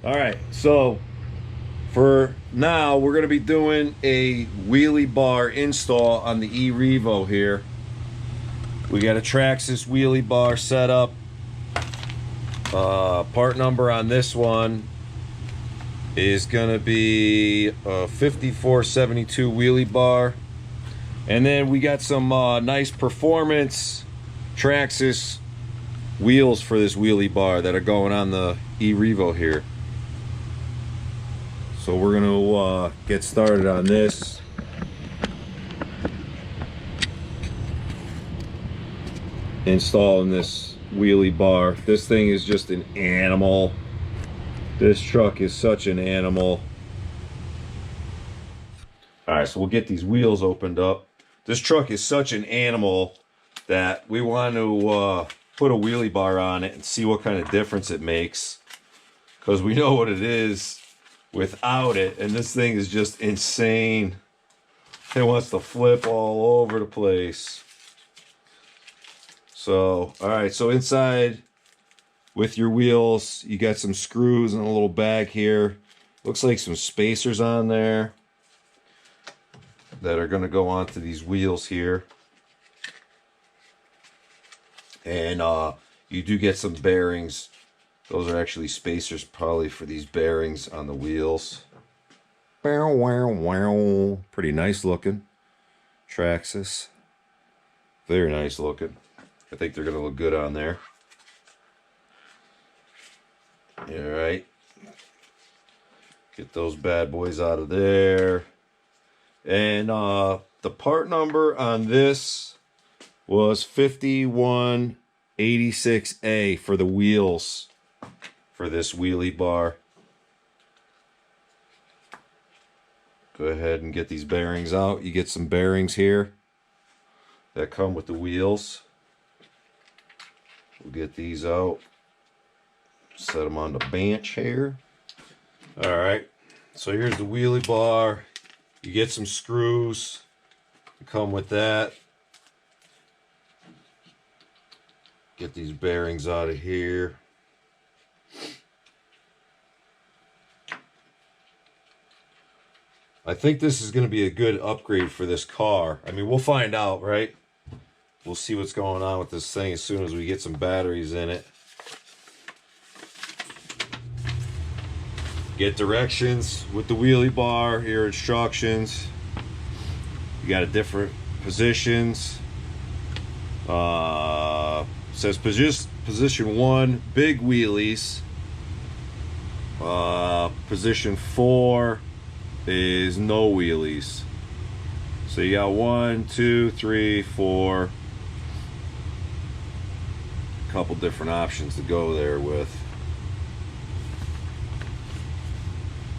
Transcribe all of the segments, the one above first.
All right, so for now, we're going to be doing a wheelie bar install on the E-Revo here. We got a Traxxas wheelie bar set up. Part number on this one is going to be a 5472 wheelie bar. And then we got some nice performance Traxxas wheels for this wheelie bar that are going on the E-Revo here. So we're gonna get started on this. Installing this wheelie bar. This thing is just an animal. This truck is such an animal. Alright, so we'll get these wheels opened up. This truck is such an animal that we want to put a wheelie bar on it and see what kind of difference it makes. Because we know what it is without it, and this thing is just insane. It wants to flip all over the place. So, all right, so inside with your wheels, you got some screws and a little bag here. Looks like some spacers on there that are going to go onto these wheels here. And you do get some bearings. Those are actually spacers probably for these bearings on the wheels. Pretty nice looking. Traxxas. Very nice looking. I think they're going to look good on there. Alright. Get those bad boys out of there. And the part number on this was 5186A for the wheels for this wheelie bar. Go ahead and get these bearings out. You get some bearings here that come with the wheels. We'll get these out. Set them on the bench here. Alright, so here's the wheelie bar. You get some screws that come with that. Get these bearings out of here. I think this is going to be a good upgrade for this car. I mean, we'll find out, right? We'll see what's going on with this thing as soon as we get some batteries in it. Get directions with the wheelie bar. Here, instructions. You got a different positions. Says position 1, big wheelies. Position 4 is no wheelies. So you got 1, 2, 3, 4. A couple different options to go there with.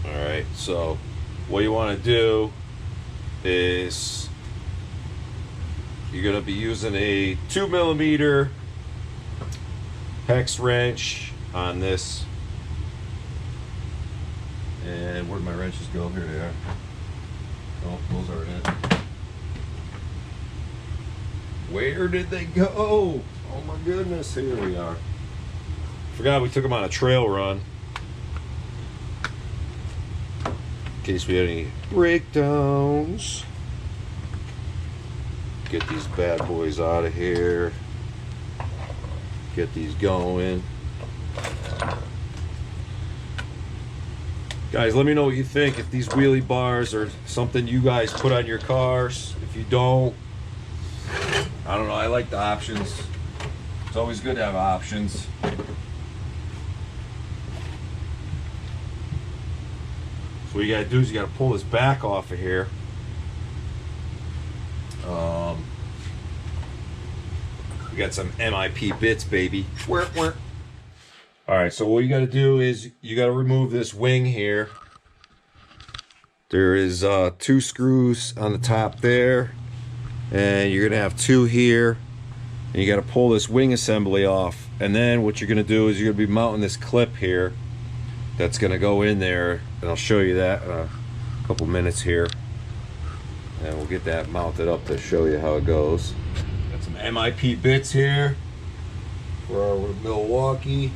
Alright, so what you want to do is you're going to be using a 2mm hex wrench on this. And where'd my wrenches go? Here they are. Oh, those aren't it. Where did they go? Oh my goodness, here we are. Forgot we took them on a trail run. In case we had any breakdowns. Get these bad boys out of here. Get these going. Guys, let me know what you think. If these wheelie bars are something you guys put on your cars. If you don't, I don't know. I like the options. It's always good to have options. So what you gotta do is you gotta pull this back off of here. We got some MIP bits, baby. Alright, so what you gotta do is you gotta remove this wing here. There is 2 screws on the top there, and you're gonna have 2 here, and you gotta pull this wing assembly off. And then what you're gonna do is you're gonna be mounting this clip here that's gonna go in there, and I'll show you that in a couple minutes here. And we'll get that mounted up to show you how it goes. Got some MIP bits here for our Milwaukee.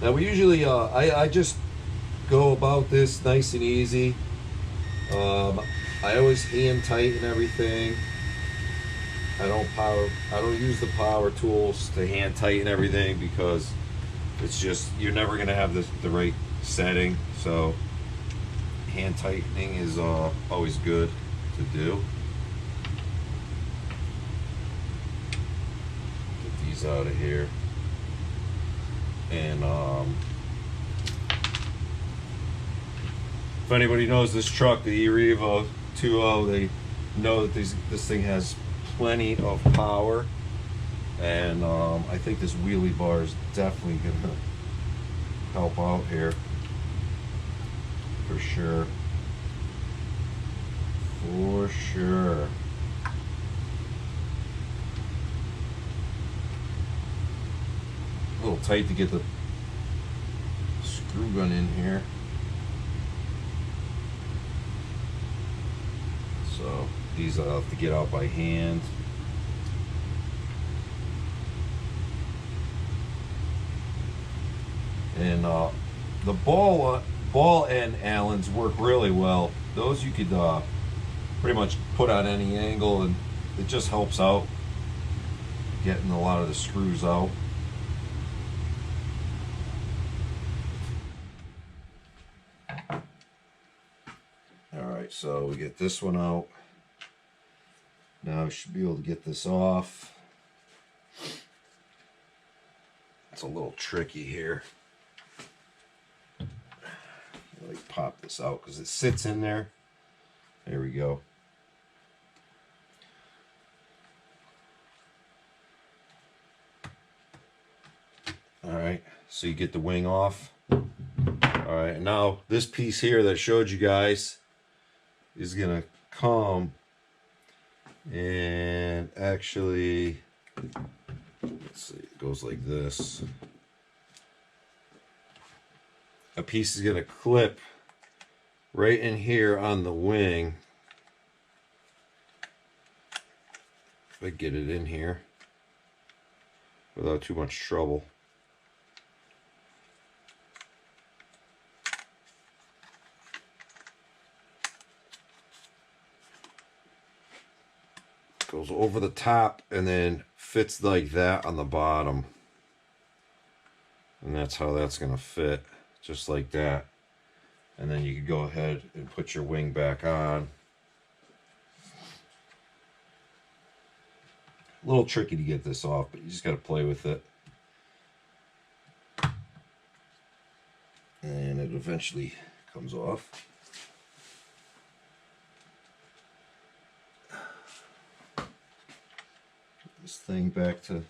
Now we usually, I just go about this nice and easy. I always hand tighten everything. I don't use the power tools to hand tighten everything because it's just, you're never gonna have the right setting. So hand tightening is always good to do. Get these out of here. And if anybody knows this truck, the E-Revo 2.0, they know that this thing has plenty of power. And I think this wheelie bar is definitely gonna help out here for sure. For sure. A little tight to get the screw gun in here. So these I'll have to get out by hand. And the ball end Allens work really well. Those you could pretty much put on any angle, and it just helps out getting a lot of the screws out. Alright, so we get this one out. Now I should be able to get this off. It's a little tricky here. Let me pop this out because it sits in there. There we go. Alright, so you get the wing off. Alright, now this piece here that I showed you guys is gonna come and actually, let's see, it goes like this. A piece is gonna clip right in here on the wing. If I get it in here without too much trouble. Goes over the top and then fits like that on the bottom. And that's how that's gonna fit, just like that. And then you can go ahead and put your wing back on. A little tricky to get this off, but you just gotta play with it. And it eventually comes off. This thing back to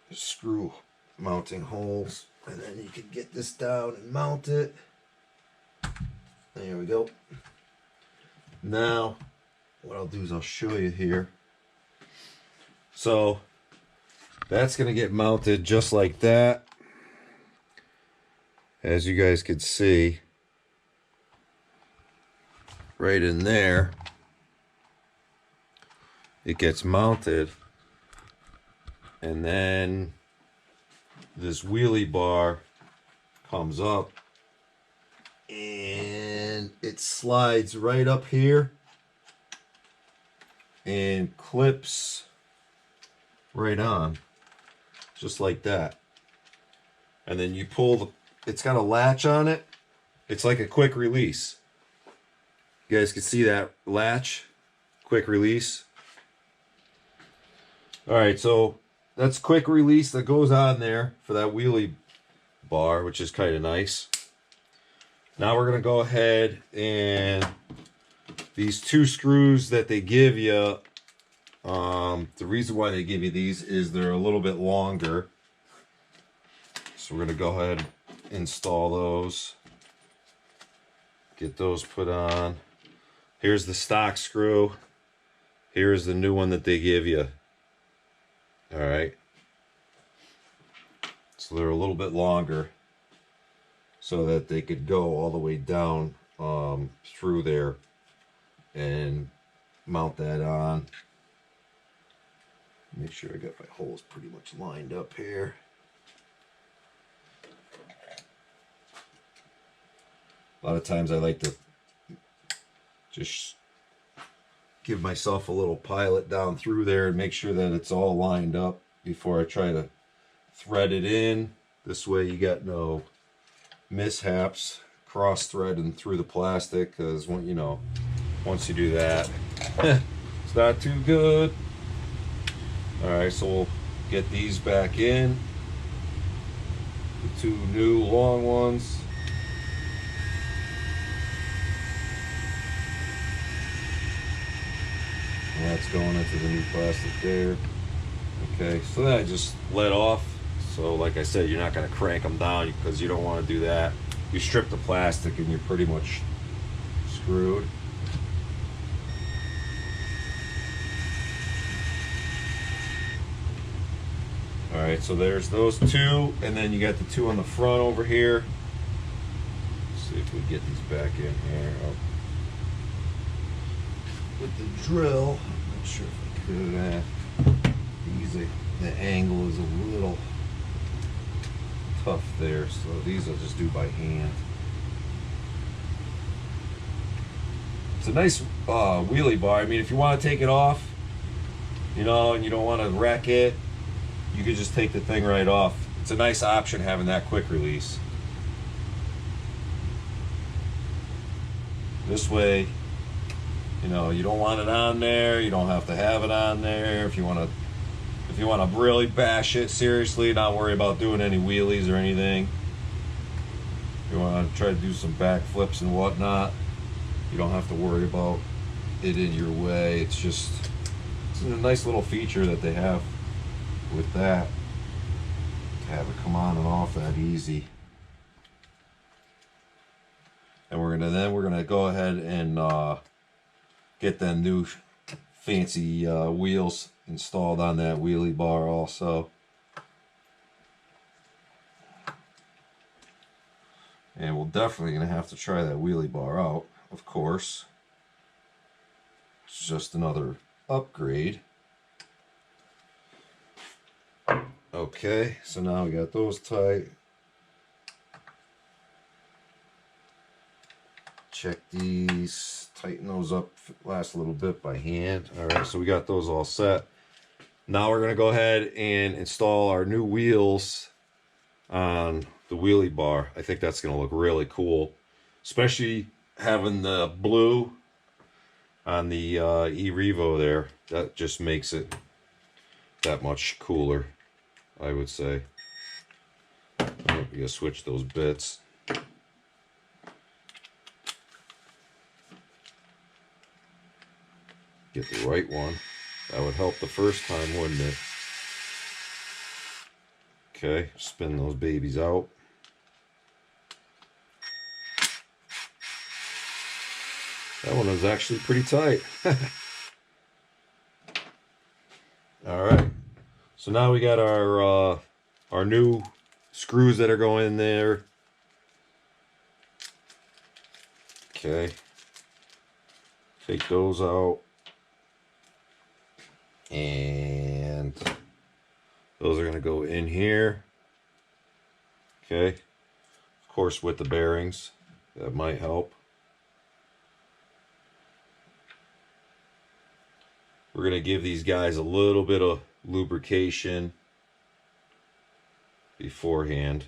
the screw mounting holes, and then you can get this down and mount it. There we go. Now what I'll do is I'll show you here. So that's going to get mounted just like that, as you guys can see right in there. It gets mounted, and then this wheelie bar comes up and it slides right up here and clips right on, just like that. And then you pull the, it's got a latch on it. It's like a quick release. You guys can see that latch, quick release. Alright, so that's quick release that goes on there for that wheelie bar, which is kind of nice. Now we're going to go ahead and these two screws that they give you, the reason why they give you these is they're a little bit longer. So we're going to go ahead and install those. Get those put on. Here's the stock screw. Here's the new one that they give you. Alright, so they're a little bit longer so that they could go all the way down through there and mount that on. Make sure I got my holes pretty much lined up here. A lot of times I like to just give myself a little pilot down through there and make sure that it's all lined up before I try to thread it in. This way you got no mishaps cross threading through the plastic, because when you know, once you do that it's not too good. All right, so we'll get these back in, the two new long ones. And that's going into the new plastic there. Okay, so then I just let off. So like I said, you're not going to crank them down because you don't want to do that. You strip the plastic and you're pretty much screwed. Alright, so there's those two, and then you got the two on the front over here. Let's see if we get these back in here. Oh. With the drill, I'm not sure if I could. The angle is a little tough there, so these I'll just do by hand. It's a nice wheelie bar. I mean, if you want to take it off, you know, and you don't want to wreck it, you could just take the thing right off. It's a nice option having that quick release. This way, you know, you don't want it on there, you don't have to have it on there. If you want to really bash it seriously, not worry about doing any wheelies or anything. If you want to try to do some back flips and whatnot, you don't have to worry about it in your way. It's a nice little feature that they have with that, to have it come on and off that easy. And we're gonna go ahead and get them new fancy wheels installed on that wheelie bar also. And we're definitely gonna have to try that wheelie bar out, of course. It's just another upgrade. Okay, so now we got those tight. Check these, tighten those up, last a little bit by hand. All right, so we got those all set. Now we're gonna go ahead and install our new wheels on the wheelie bar. I think that's gonna look really cool, especially having the blue on the E-Revo there. That just makes it that much cooler, I would say. You gotta switch those bits. Get the right one. That would help the first time, wouldn't it? Okay, spin those babies out. That one was actually pretty tight. All right. So now we got our new screws that are going in there. Okay. Take those out. And those are going to go in here. Okay. Of course, with the bearings, that might help. We're going to give these guys a little bit of lubrication beforehand.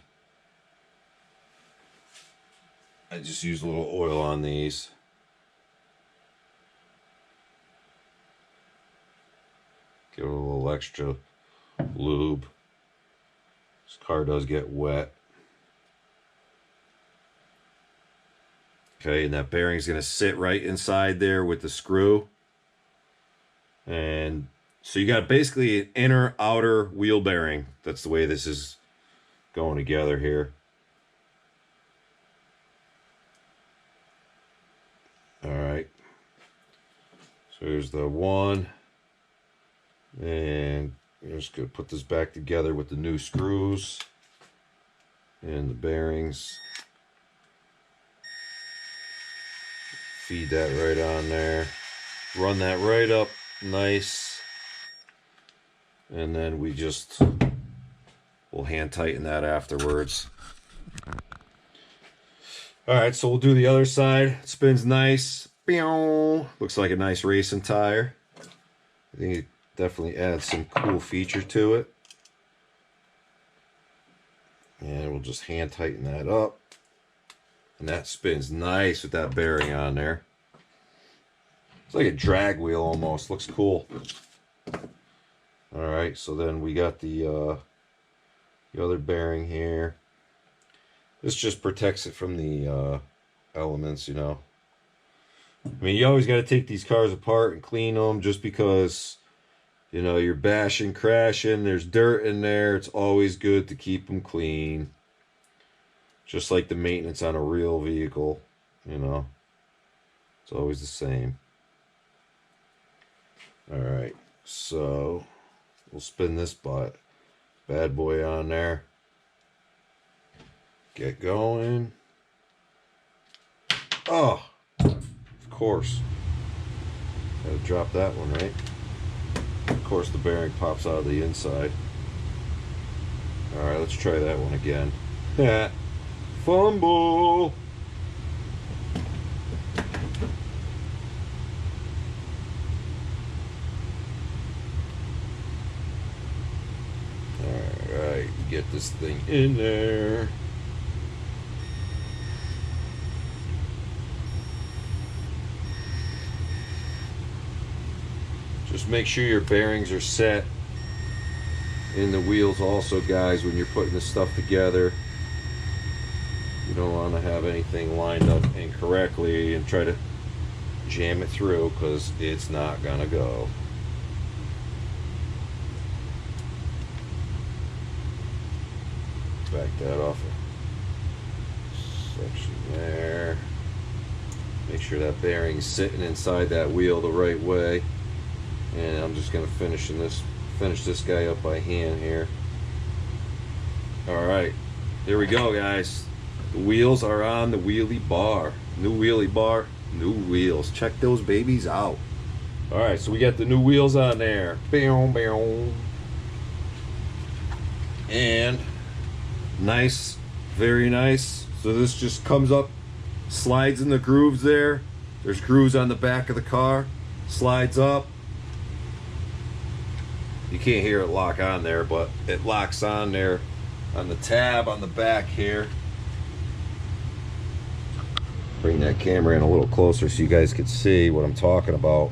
I just use a little oil on these. Give it a little extra lube. This car does get wet. Okay, and that bearing's going to sit right inside there with the screw. And so you got basically an inner outer wheel bearing. That's the way this is going together here. All right. So here's the one. And I'm just going to put this back together with the new screws and the bearings. Feed that right on there. Run that right up nice. And then we'll hand tighten that afterwards. All right, so we'll do the other side. It spins nice. Looks like a nice racing tire. I think it definitely adds some cool feature to it. And we'll just hand tighten that up. And that spins nice with that bearing on there. It's like a drag wheel almost. Looks cool. All right, so then we got the other bearing here. This just protects it from the elements, you know. I mean, you always got to take these cars apart and clean them, just because, you know, you're bashing, crashing, there's dirt in there. It's always good to keep them clean. Just like the maintenance on a real vehicle, you know. It's always the same. All right, so we'll spin this bad boy on there. Get going. Oh, of course. Gotta drop that one, right? Of course, the bearing pops out of the inside. All right, let's try that one again. Yeah. Fumble. All right, get this thing in there. Just make sure your bearings are set in the wheels also, guys, when you're putting this stuff together. You don't want to have anything lined up incorrectly and try to jam it through, because it's not gonna go. Back that off a section there. Make sure that bearing's sitting inside that wheel the right way. And I'm just gonna finish this guy up by hand here. All right, here we go, guys. The wheels are on the wheelie bar. New wheelie bar, new wheels. Check those babies out. All right, so we got the new wheels on there. And nice, very nice. So this just comes up, slides in the grooves there. There's grooves on the back of the car. Slides up. You can't hear it lock on there, but it locks on there on the tab on the back here. Bring that camera in a little closer so you guys can see what I'm talking about.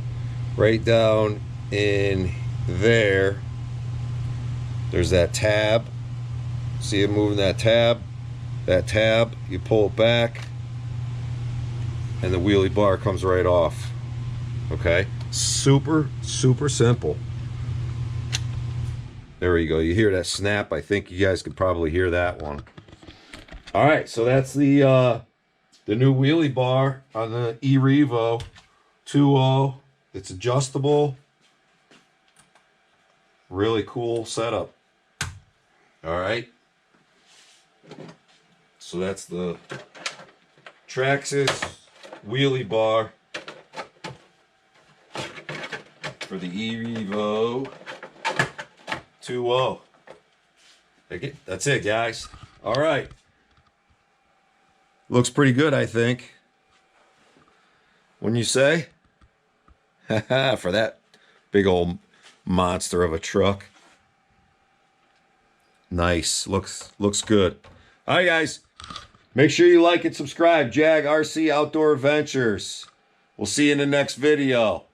Right down in there, there's that tab. See it moving, that tab? That tab, you pull it back, and the wheelie bar comes right off. Okay? Super, super simple. There we go. You hear that snap? I think you guys could probably hear that one. All right, so that's the new wheelie bar on the E-Revo 2.0. It's adjustable. Really cool setup. All right. So that's the Traxxas wheelie bar for the E-Revo 2.0. That's it, guys. All right. Looks pretty good, I think. Wouldn't you say? Haha, for that big old monster of a truck. Nice. Looks good. All right, guys. Make sure you like and subscribe. JAGRC Outdoor Adventures. We'll see you in the next video.